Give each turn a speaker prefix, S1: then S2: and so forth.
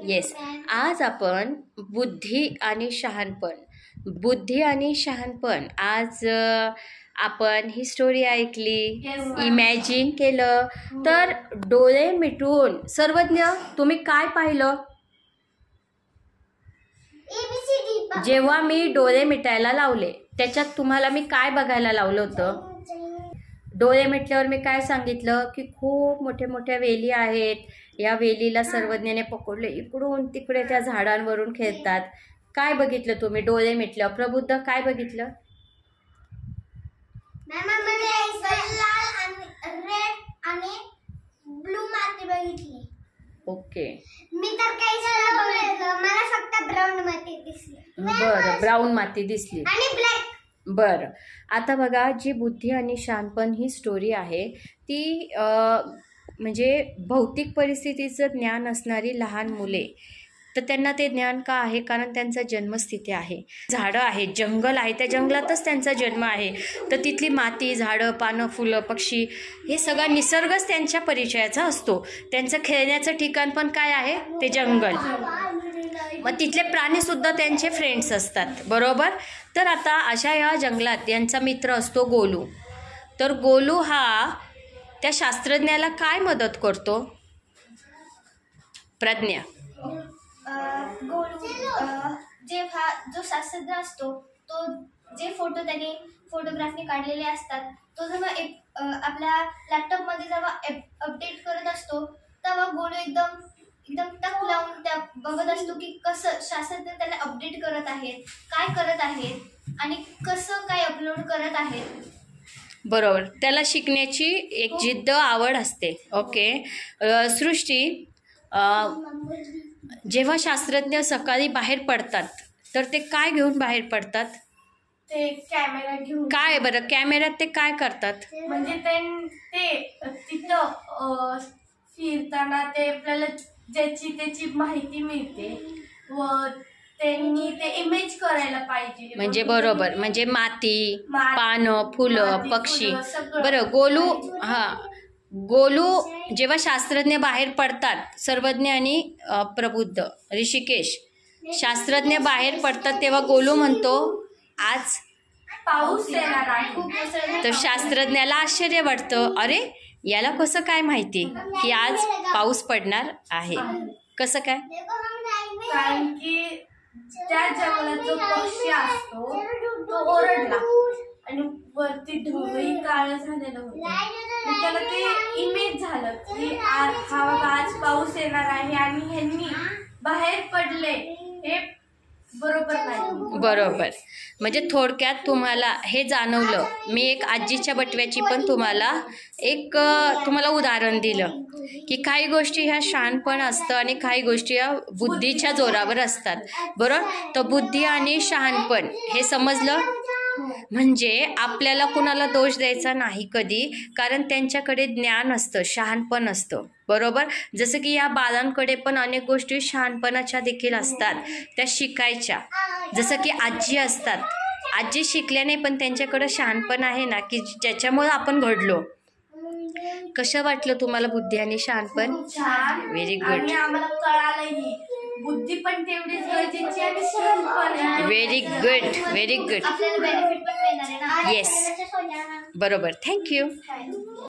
S1: Yes, आज आपण बुद्धी आणि शहाणपण आज आपण ही स्टोरी ऐकली, इमॅजिन केलं. तर डोळे मिटून सर्वज्ञ तुम्ही काय पाहिलं? जेव्हा मी डोळे मिटायला लावले त्याच्यात तुम्हाला मी काय बघायला लावलं होतं? डोळे मिटल्यावर मी काय सांगितलं की खूप मोठ्या मोठ्या वेली आहेत, या वेलीला सर्वज्ञाने पकडले, इकडून तिकडे त्या झाडांवरून खेळतात. काय बघितलं तुम्ही डोळे मिटल्यावर? प्रबुद्ध काय बघितलं?
S2: ब्लू माती बघितली.
S1: ओके,
S2: मी तर काही बघितलं, मला फक्त ब्राऊन माती दिसली.
S1: बरं, ब्राऊन माती दिसली
S2: आणि ब्लॅक.
S1: बरं, आता बघा, जी बुद्धी आणि शहाणपण ही स्टोरी आहे ती म्हणजे भौतिक परिस्थितीचं ज्ञान असणारी लहान मुले, तर त्यांना ते ज्ञान का आहे? कारण त्यांचा जन्मस्थिती आहे. झाडं आहेत, जंगल आहे, त्या जंगलातच त्यांचा जन्म आहे. तर तिथली माती, झाडं, पानं, फुलं, पक्षी हे सगळा निसर्गच त्यांच्या परिचयाचा असतो. त्यांचं खेळण्याचं ठिकाण पण काय आहे? ते जंगल. मग तिथले प्राणीसुद्धा त्यांचे फ्रेंड्स असतात, बरोबर? तर आता अशा या जंगलात यांचा मित्र असतो गोलू. तर गोलू हा त्या शास्त्रज्ञाला काय मदत करतो? प्रज्ञा.
S2: जेव्हा जो शास्त्रज्ञ असतो तो जे फोटो त्याने फोटोग्राफनी काढलेले असतात तो जेव्हा आपल्या लॅपटॉपमध्ये जेव्हा अपडेट करत असतो तेव्हा गोलू एकदम टक लावून त्या बघत असतो की कसं शास्त्रज्ञ त्याला अपडेट करत आहेत, काय करत आहेत आणि कसं काय अपलोड करत आहेत.
S1: बरोबर, त्याला शिकण्याची एक जिद्द, आवड असते. ओके, सृष्टी, जेव्हा शास्त्रज्ञ सकाळी बाहेर पडतात तर ते काय घेऊन बाहेर पडतात?
S2: ते कॅमेरा घेऊन.
S1: काय बरं, कॅमेऱ्यात ते काय करतात?
S2: म्हणजे ते तिथं फिरताना ते आपल्याला त्याची माहिती मिळते व त्यांनी ते इमेज करायला पाहिजे.
S1: म्हणजे बरोबर, म्हणजे माती, पानं, फुलं, पक्षी. बरं, गोलू जेव्हा शास्त्रज्ञ बाहेर पडतात, सर्वज्ञ आणि प्रबुद्ध, ऋषिकेश, शास्त्रज्ञ बाहेर पडतात तेव्हा गोलू म्हणतो आज
S2: पाऊस येणार आहे.
S1: तर शास्त्रज्ञाला आश्चर्य वाटतं, अरे याला कसं काय माहिती की आज पाऊस पडणार आहे? कसं काय?
S2: कारण की त्या जंगलात जो पक्षी असतो तो ओरडला आणि वरती ढगही काळं झालेलं होतं. त्याला ते इमेज झालं की आज पाऊस येणार आहे आणि ह्यांनी बाहेर पडले हे बरोबर नाही.
S1: बरोबर, म्हणजे थोडक्यात तुम्हाला हे जाणवलं. मी एक आजीच्या बटव्याची पण तुम्हाला उदाहरण दिलं की काही गोष्टी ह्या शहाणपण असतं आणि काही गोष्टी ह्या बुद्धीच्या जोरावर असतात, बरोबर? तर बुद्धी आणि शहाणपण हे समजलं. म्हणजे आपल्याला कुणाला दोष द्यायचा नाही कधी, कारण त्यांच्याकडे ज्ञान असतं, शहाणपण असतं, बरोबर? जसं की या बाळांकडे पण अनेक गोष्टी शहाणपणाच्या देखील असतात, त्या शिकायच्या. जसं की आजी असतात, आजी शिकल्याने पण त्यांच्याकडे शहाणपण आहे ना, की ज्याच्यामुळे आपण घडलो. कसं वाटलं तुम्हाला बुद्धी आणि शहाणपण? Very good.
S2: आम्हाला कळालंही बुद्धी पण तेवढीच गरजेची आणि शहाणपण.
S1: Very good, very good.
S2: आपल्याला बेनिफिट पण मिळणार आहे ना.
S1: येस, बरोबर. थँक्यू.